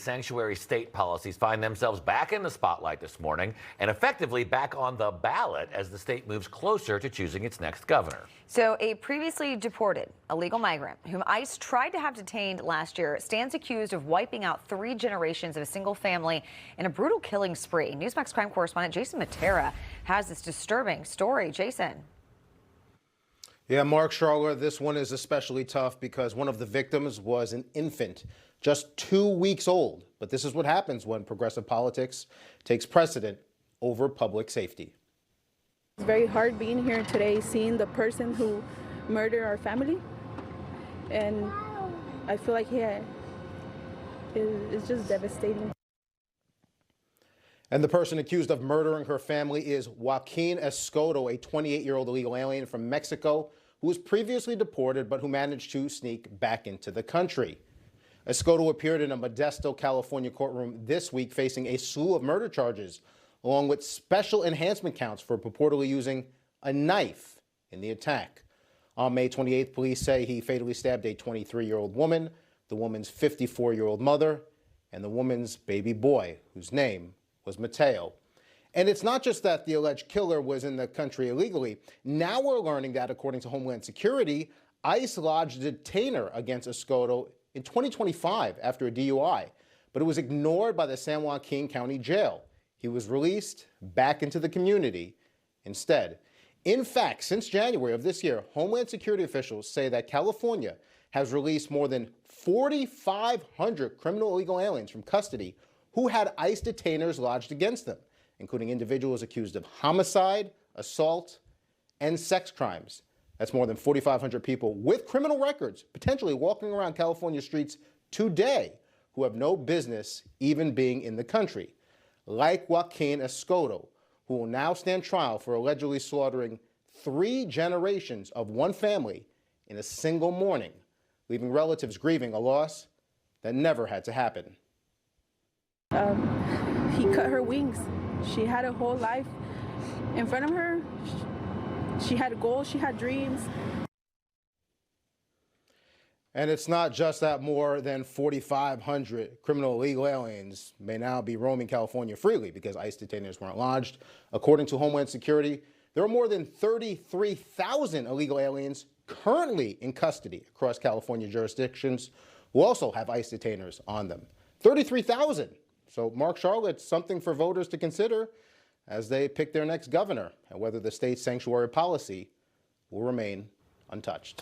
Sanctuary state policies find themselves back in the spotlight this morning and effectively back on the ballot as the state moves closer to choosing its next governor. So a previously deported illegal migrant whom ICE tried to have detained last year stands accused of wiping out 3 generations of a single family in a brutal killing spree. Newsmax crime correspondent Jason Mateo has this disturbing story. Jason. Yeah, Mark, Charlotte, this one is especially tough because one of the victims was an infant, just 2 weeks old. But this is what happens when progressive politics takes precedent over public safety. It's very hard being here today, seeing the person who murdered our family. And I feel like, it's just devastating. And the person accused of murdering her family is Joaquin Escoto, a 28-year-old illegal alien from Mexico who was previously deported but who managed to sneak back into the country. Escoto appeared in a Modesto, California courtroom this week facing a slew of murder charges, along with special enhancement counts for purportedly using a knife in the attack. On May 28th, police say he fatally stabbed a 23-year-old woman, the woman's 54-year-old mother, and the woman's baby boy, whose name was Mateo. And it's not just that the alleged killer was in the country illegally. Now we're learning that, according to Homeland Security, ICE lodged a detainer against Escoto in 2025 after a DUI, but it was ignored by the San Joaquin County Jail. He was released back into the community instead. In fact, since January of this year, Homeland Security officials say that California has released more than 4,500 criminal illegal aliens from custody who had ICE detainers lodged against them, including individuals accused of homicide, assault, and sex crimes. That's more than 4,500 people with criminal records potentially walking around California streets today who have no business even being in the country, like Joaquin Escoto, who will now stand trial for allegedly slaughtering 3 generations of one family in a single morning, leaving relatives grieving a loss that never had to happen. He cut her wings. She had a whole life in front of her. She had goals, she had dreams. And it's not just that more than 4,500 criminal illegal aliens may now be roaming California freely because ICE detainers weren't lodged. According to Homeland Security, there are more than 33,000 illegal aliens currently in custody across California jurisdictions who also have ICE detainers on them. 33,000. So, Mark, Charlotte, something for voters to consider as they pick their next governor and whether the state's sanctuary policy will remain untouched.